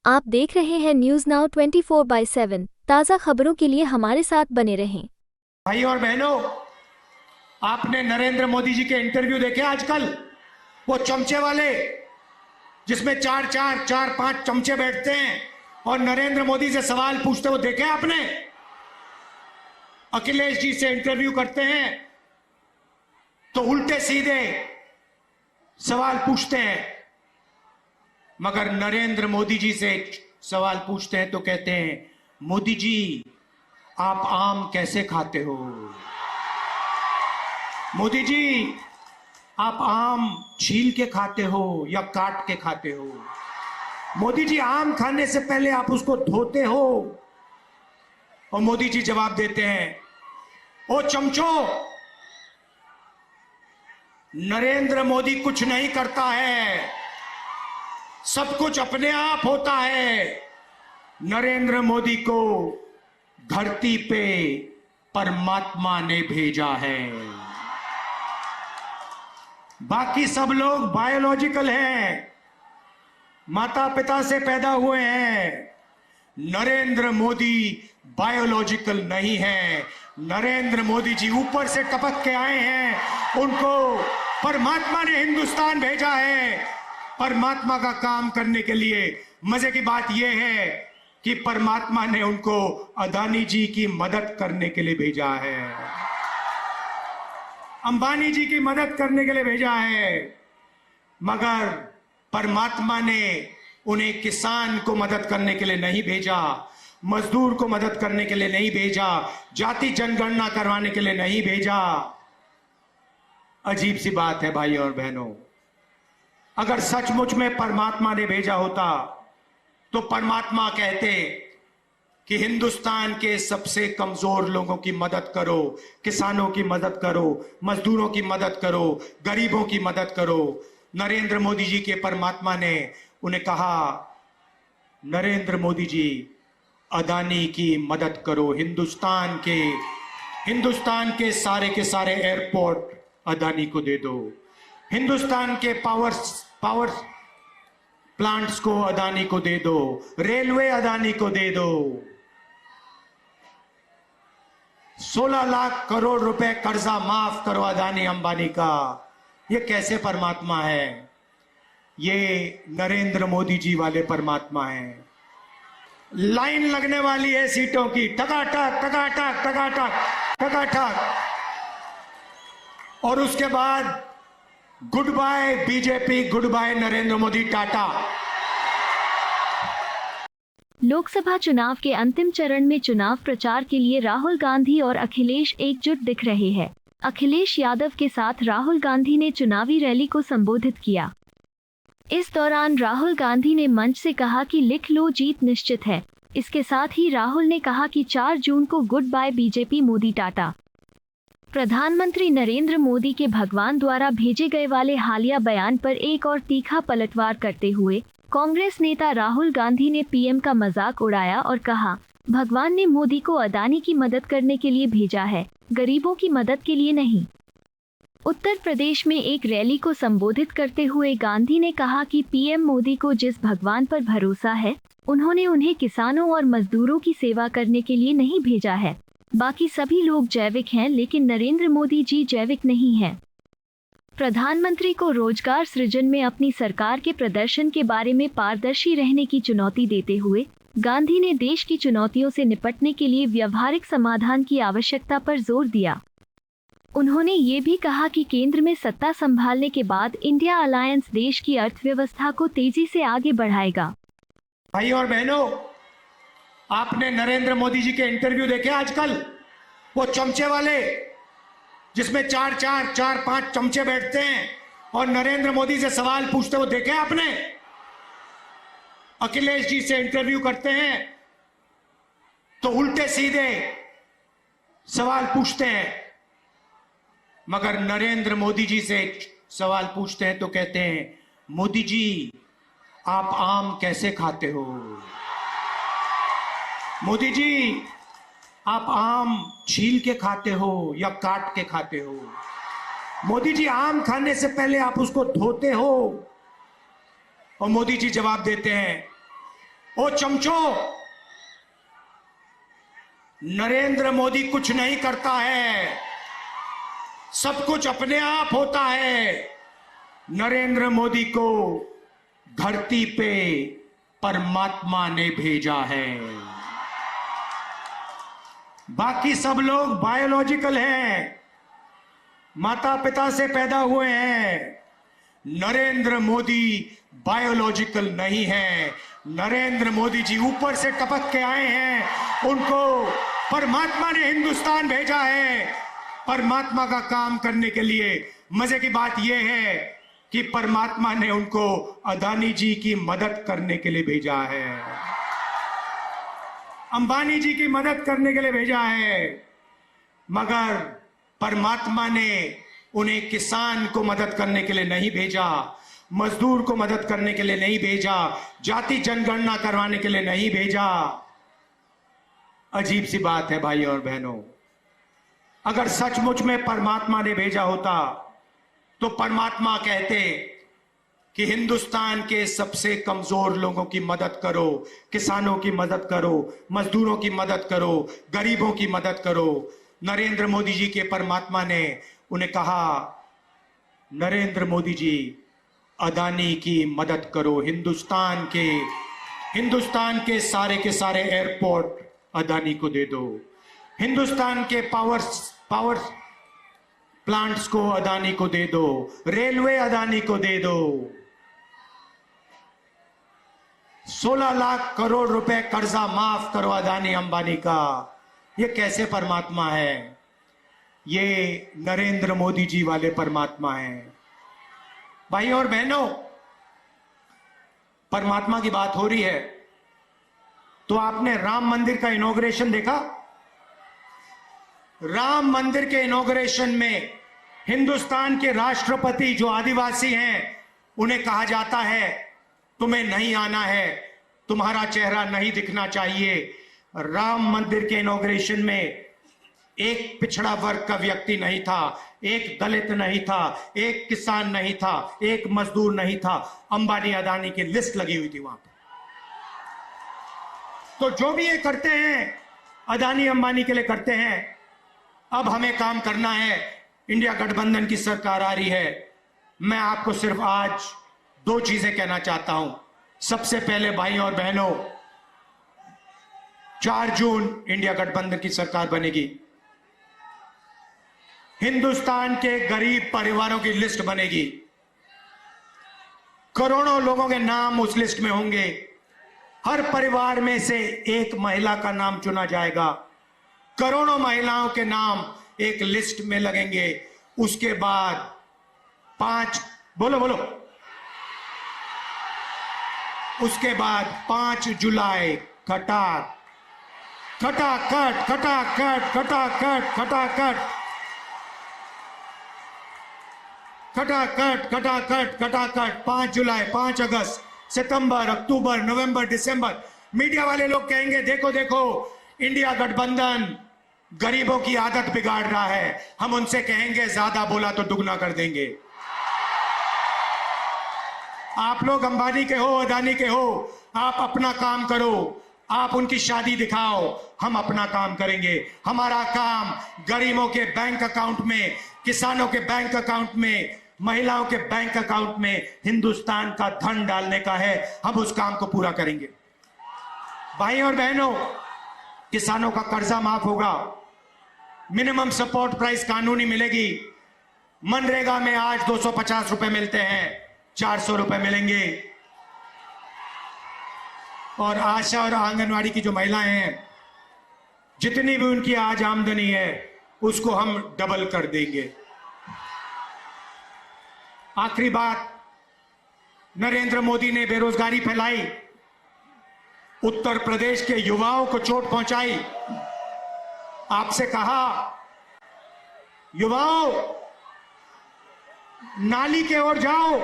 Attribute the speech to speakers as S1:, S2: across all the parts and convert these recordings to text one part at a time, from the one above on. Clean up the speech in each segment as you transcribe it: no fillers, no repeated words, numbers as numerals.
S1: आप देख रहे हैं न्यूज नाउ 24/7 ताज़ा खबरों के लिए हमारे साथ बने रहें।
S2: भाई और बहनों, आपने नरेंद्र मोदी जी के इंटरव्यू देखे आजकल? वो चमचे वाले जिसमें चार चार चार पांच चमचे बैठते हैं और नरेंद्र मोदी से सवाल पूछते, वो देखे आपने? अखिलेश जी से इंटरव्यू करते हैं तो उल्टे सीधे सवाल पूछते हैं, मगर नरेंद्र मोदी जी से सवाल पूछते हैं तो कहते हैं, मोदी जी आप आम कैसे खाते हो? मोदी जी आप आम छील के खाते हो या काट के खाते हो? मोदी जी आम खाने से पहले आप उसको धोते हो? और मोदी जी जवाब देते हैं, ओ चमचो, नरेंद्र मोदी कुछ नहीं करता है, सब कुछ अपने आप होता है। नरेंद्र मोदी को धरती पे परमात्मा ने भेजा है, बाकी सब लोग बायोलॉजिकल हैं, माता पिता से पैदा हुए हैं। नरेंद्र मोदी बायोलॉजिकल नहीं है। नरेंद्र मोदी जी ऊपर से टपक के आए हैं, उनको परमात्मा ने हिंदुस्तान भेजा है परमात्मा का काम करने के लिए। मजे की बात यह है कि परमात्मा ने उनको अदानी जी की मदद करने के लिए भेजा है, अंबानी जी की मदद करने के लिए भेजा है, मगर परमात्मा ने उन्हें किसान को मदद करने के लिए नहीं भेजा, मजदूर को मदद करने के लिए नहीं भेजा, जाति जनगणना करवाने के लिए नहीं भेजा। अजीब सी बात है भाई और बहनों, अगर सचमुच में परमात्मा ने भेजा होता तो परमात्मा कहते कि हिंदुस्तान के सबसे कमजोर लोगों की मदद करो, किसानों की मदद करो, मजदूरों की मदद करो, गरीबों की मदद करो। नरेंद्र मोदी जी के परमात्मा ने उन्हें कहा, नरेंद्र मोदी जी अदानी की मदद करो, हिंदुस्तान के सारे एयरपोर्ट अदानी को दे दो, हिंदुस्तान के पावर प्लांट्स को अदानी को दे दो, रेलवे अदानी को दे दो। 16 लाख करोड़ रुपए कर्जा माफ करो अदानी अंबानी का। ये कैसे परमात्मा है? ये नरेंद्र मोदी जी वाले परमात्मा है। लाइन लगने वाली है सीटों की, टकाटक टकाटक टकाटक टकाटक, और उसके बाद goodbye BJP, goodbye Narendra Modi, Tata.
S1: Lok Sabha चुनाव के अंतिम चरण में चुनाव प्रचार के लिए राहुल गांधी और अखिलेश एकजुट दिख रहे हैं। अखिलेश यादव के साथ राहुल गांधी ने चुनावी रैली को संबोधित किया। इस दौरान राहुल गांधी ने मंच से कहा कि लिख लो, जीत निश्चित है। इसके साथ ही राहुल ने कहा कि 4 जून को good by BJP, Modi, Tata. प्रधानमंत्री नरेंद्र मोदी के भगवान द्वारा भेजे गए वाले हालिया बयान पर एक और तीखा पलटवार करते हुए कांग्रेस नेता राहुल गांधी ने पीएम का मजाक उड़ाया और कहा, भगवान ने मोदी को अदानी की मदद करने के लिए भेजा है, गरीबों की मदद के लिए नहीं। उत्तर प्रदेश में एक रैली को संबोधित करते हुए गांधी ने कहा कि पीएम मोदी को जिस भगवान पर भरोसा है, उन्होंने उन्हें किसानों और मजदूरों की सेवा करने के लिए नहीं भेजा है। बाकी सभी लोग जैविक हैं, लेकिन नरेंद्र मोदी जी जैविक नहीं हैं। प्रधानमंत्री को रोजगार सृजन में अपनी सरकार के प्रदर्शन के बारे में पारदर्शी रहने की चुनौती देते हुए गांधी ने देश की चुनौतियों से निपटने के लिए व्यावहारिक समाधान की आवश्यकता पर जोर दिया। उन्होंने ये भी कहा कि केंद्र में सत्ता संभालने के बाद इंडिया अलायंस देश की अर्थव्यवस्था को तेजी से आगे बढ़ाएगा।
S2: भाई और बहनों, आपने नरेंद्र मोदी जी के इंटरव्यू देखे आजकल? वो चमचे वाले जिसमें चार चार चार पांच चमचे बैठते हैं और नरेंद्र मोदी से सवाल पूछते, वो देखे आपने? अखिलेश जी से इंटरव्यू करते हैं तो उल्टे सीधे सवाल पूछते हैं, मगर नरेंद्र मोदी जी से सवाल पूछते हैं तो कहते हैं, मोदी जी आप आम कैसे खाते हो? मोदी जी आप आम छील के खाते हो या काट के खाते हो? मोदी जी आम खाने से पहले आप उसको धोते हो? और मोदी जी जवाब देते हैं, ओ चमचों, नरेंद्र मोदी कुछ नहीं करता है, सब कुछ अपने आप होता है। नरेंद्र मोदी को धरती पे परमात्मा ने भेजा है। बाकी सब लोग बायोलॉजिकल हैं, माता पिता से पैदा हुए हैं। नरेंद्र मोदी बायोलॉजिकल नहीं है। नरेंद्र मोदी जी ऊपर से टपक के आए हैं, उनको परमात्मा ने हिंदुस्तान भेजा है परमात्मा का काम करने के लिए। मजे की बात यह है कि परमात्मा ने उनको अदानी जी की मदद करने के लिए भेजा है, अंबानी जी की मदद करने के लिए भेजा है। मगर परमात्मा ने उन्हें किसान को मदद करने के लिए नहीं भेजा, मजदूर को मदद करने के लिए नहीं भेजा, जाति जनगणना करवाने के लिए नहीं भेजा। अजीब सी बात है भाई और बहनों, अगर सचमुच में परमात्मा ने भेजा होता तो परमात्मा कहते कि हिंदुस्तान के सबसे कमजोर लोगों की मदद करो, किसानों की मदद करो, मजदूरों की मदद करो, गरीबों की मदद करो। नरेंद्र मोदी जी के परमात्मा ने उन्हें कहा, नरेंद्र मोदी जी अदानी की मदद करो, हिंदुस्तान के सारे एयरपोर्ट अदानी को दे दो, हिंदुस्तान के पावर प्लांट्स को अदानी को दे दो, रेलवे अदानी को दे दो। 16 लाख करोड़ रुपए कर्जा माफ करो अदानी अंबानी का। ये कैसे परमात्मा है? ये नरेंद्र मोदी जी वाले परमात्मा हैं। भाई और बहनों, परमात्मा की बात हो रही है तो आपने राम मंदिर का इनॉग्रेशन देखा? राम मंदिर के इनॉग्रेशन में हिंदुस्तान के राष्ट्रपति जो आदिवासी हैं उन्हें कहा जाता है तुम्हें नहीं आना है, तुम्हारा चेहरा नहीं दिखना चाहिए। राम मंदिर के इनॉग्रेशन में एक पिछड़ा वर्ग का व्यक्ति नहीं था, एक दलित नहीं था, एक किसान नहीं था, एक मजदूर नहीं था। अंबानी अदानी की लिस्ट लगी हुई थी वहां पर। तो जो भी ये करते हैं अदानी अंबानी के लिए करते हैं। अब हमें काम करना है। इंडिया गठबंधन की सरकार आ रही है। मैं आपको सिर्फ आज 2 चीजें कहना चाहता हूं। सबसे पहले भाई और बहनों, 4 जून इंडिया गठबंधन की सरकार बनेगी। हिंदुस्तान के गरीब परिवारों की लिस्ट बनेगी। करोड़ों लोगों के नाम उस लिस्ट में होंगे। हर परिवार में से एक महिला का नाम चुना जाएगा। करोड़ों महिलाओं के नाम एक लिस्ट में लगेंगे। उसके बाद 5 उसके बाद 5 जुलाई खटाखट 5 जुलाई, 5 अगस्त, सितंबर, अक्टूबर, नवंबर, दिसंबर। मीडिया वाले लोग कहेंगे देखो देखो इंडिया गठबंधन गरीबों की आदत बिगाड़ रहा है। हम उनसे कहेंगे ज्यादा बोला तो दुगना कर देंगे। आप लोग अंबानी के हो, अदानी के हो, आप अपना काम करो, आप उनकी शादी दिखाओ, हम अपना काम करेंगे। हमारा काम गरीबों के बैंक अकाउंट में, किसानों के बैंक अकाउंट में, महिलाओं के बैंक अकाउंट में हिंदुस्तान का धन डालने का है। हम उस काम को पूरा करेंगे। भाई और बहनों, किसानों का कर्जा माफ होगा, मिनिमम सपोर्ट प्राइस कानूनी मिलेगी। मनरेगा में आज 250 रुपए मिलते हैं, 400 रुपए मिलेंगे। और आशा और आंगनवाड़ी की जो महिलाएं हैं, जितनी भी उनकी आज आमदनी है उसको हम डबल कर देंगे। आखिरी बात, नरेंद्र मोदी ने बेरोजगारी फैलाई, उत्तर प्रदेश के युवाओं को चोट पहुंचाई। आपसे कहा, युवाओं नाली के ओर जाओ,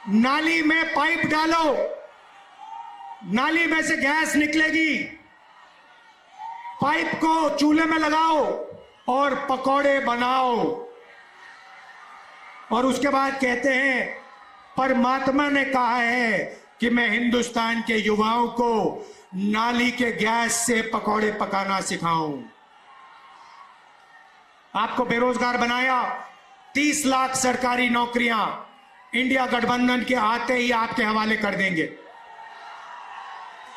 S2: नाली में पाइप डालो, नाली में से गैस निकलेगी, पाइप को चूल्हे में लगाओ और पकौड़े बनाओ। और उसके बाद कहते हैं परमात्मा ने कहा है कि मैं हिंदुस्तान के युवाओं को नाली के गैस से पकौड़े पकाना सिखाऊं। आपको बेरोजगार बनाया, 30 लाख सरकारी नौकरियां इंडिया गठबंधन के आते ही आपके हवाले कर देंगे।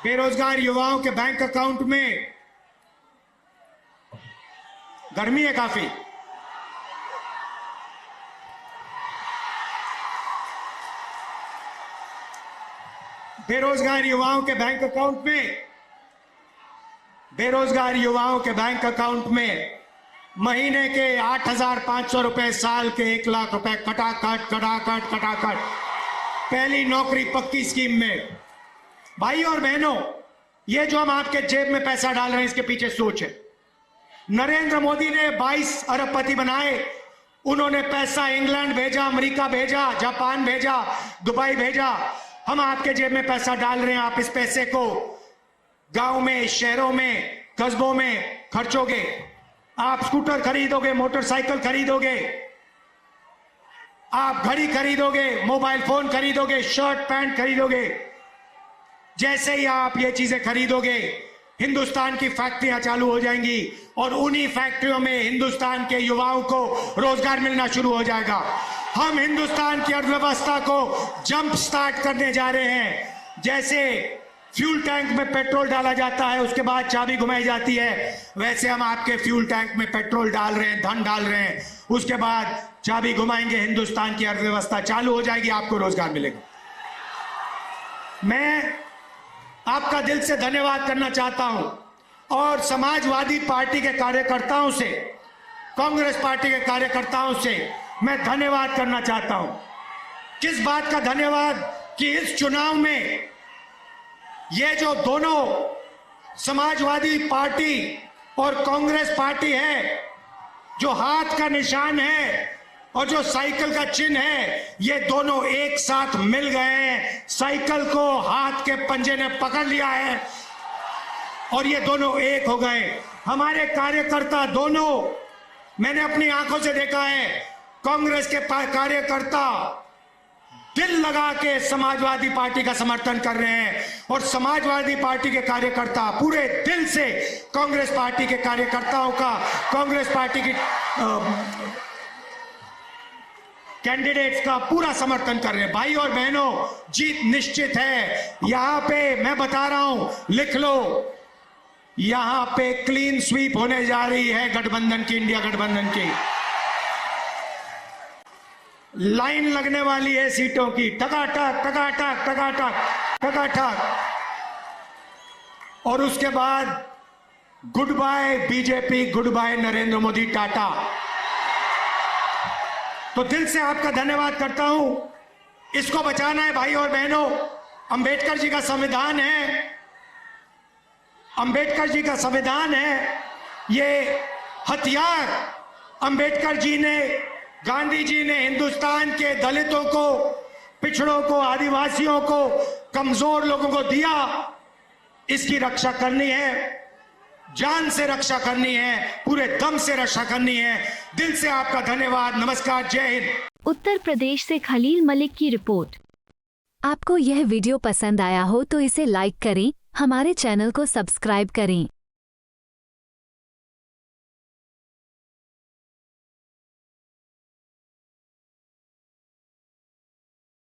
S2: बेरोजगार युवाओं के बैंक अकाउंट में, गर्मी है काफी, बेरोजगार युवाओं के बैंक अकाउंट में, बेरोजगार युवाओं के बैंक अकाउंट में महीने के 8,500 रुपए, साल के 1 लाख रुपए कटाकट कटाकट कटाकट, पहली नौकरी पक्की स्कीम में। भाई और बहनों, ये जो हम आपके जेब में पैसा डाल रहे हैं, इसके पीछे सोच है। नरेंद्र मोदी ने 22 अरबपति बनाए, उन्होंने पैसा इंग्लैंड भेजा, अमेरिका भेजा, जापान भेजा, दुबई भेजा। हम आपके जेब में पैसा डाल रहे हैं। आप इस पैसे को गांव में, शहरों में, कस्बों में खर्चोगे। आप स्कूटर खरीदोगे, मोटरसाइकिल खरीदोगे, आप घड़ी खरीदोगे, मोबाइल फोन खरीदोगे, शर्ट पैंट खरीदोगे। जैसे ही आप ये चीजें खरीदोगे, हिंदुस्तान की फैक्ट्रियां चालू हो जाएंगी और उन्हीं फैक्ट्रियों में हिंदुस्तान के युवाओं को रोजगार मिलना शुरू हो जाएगा। हम हिंदुस्तान की अर्थव्यवस्था को जंप स्टार्ट करने जा रहे हैं। जैसे फ्यूल टैंक में पेट्रोल डाला जाता है, उसके बाद चाबी घुमाई जाती है, वैसे हम आपके फ्यूल टैंक में पेट्रोल डाल रहे हैं, धन डाल रहे हैं। उसके बाद चाबी घुमाएंगे, हिंदुस्तान की अर्थव्यवस्था चालू हो जाएगी, आपको रोजगार मिलेगा। मैं आपका दिल से धन्यवाद करना चाहता हूं और समाजवादी पार्टी के कार्यकर्ताओं से, कांग्रेस पार्टी के कार्यकर्ताओं से मैं धन्यवाद करना चाहता हूं। किस बात का धन्यवाद कि इस चुनाव में ये जो दोनों समाजवादी पार्टी और कांग्रेस पार्टी है, जो हाथ का निशान है और जो साइकिल का चिन्ह है, ये दोनों एक साथ मिल गए हैं। साइकिल को हाथ के पंजे ने पकड़ लिया है और ये दोनों एक हो गए। हमारे कार्यकर्ता दोनों, मैंने अपनी आंखों से देखा है, कांग्रेस के कार्यकर्ता दिल लगा के समाजवादी पार्टी का समर्थन कर रहे हैं और समाजवादी पार्टी के कार्यकर्ता पूरे दिल से कांग्रेस पार्टी के कार्यकर्ताओं का, कांग्रेस पार्टी की कैंडिडेट्स का पूरा समर्थन कर रहे हैं। भाई और बहनों, जीत निश्चित है। यहां पे मैं बता रहा हूं, लिख लो, यहां पे क्लीन स्वीप होने जा रही है गठबंधन की, इंडिया गठबंधन की। लाइन लगने वाली है सीटों की, टकाटक टकाटक टकाटक टकाटक। और उसके बाद goodbye BJP, goodbye Narendra Modi, tata. तो दिल से आपका धन्यवाद करता हूं। इसको बचाना है भाई और बहनों। अंबेडकर जी का संविधान है, अंबेडकर जी का संविधान है। ये हथियार अंबेडकर जी ने, गांधी जी ने हिंदुस्तान के दलितों को, पिछड़ों को, आदिवासियों को, कमजोर लोगों को दिया। इसकी रक्षा करनी है, जान से रक्षा करनी है, पूरे दम से रक्षा करनी है। दिल से आपका धन्यवाद। नमस्कार, जय हिंद।
S1: उत्तर प्रदेश से खलील मलिक की रिपोर्ट।
S3: आपको यह वीडियो पसंद आया हो तो इसे लाइक करें, हमारे चैनल को सब्सक्राइब करें।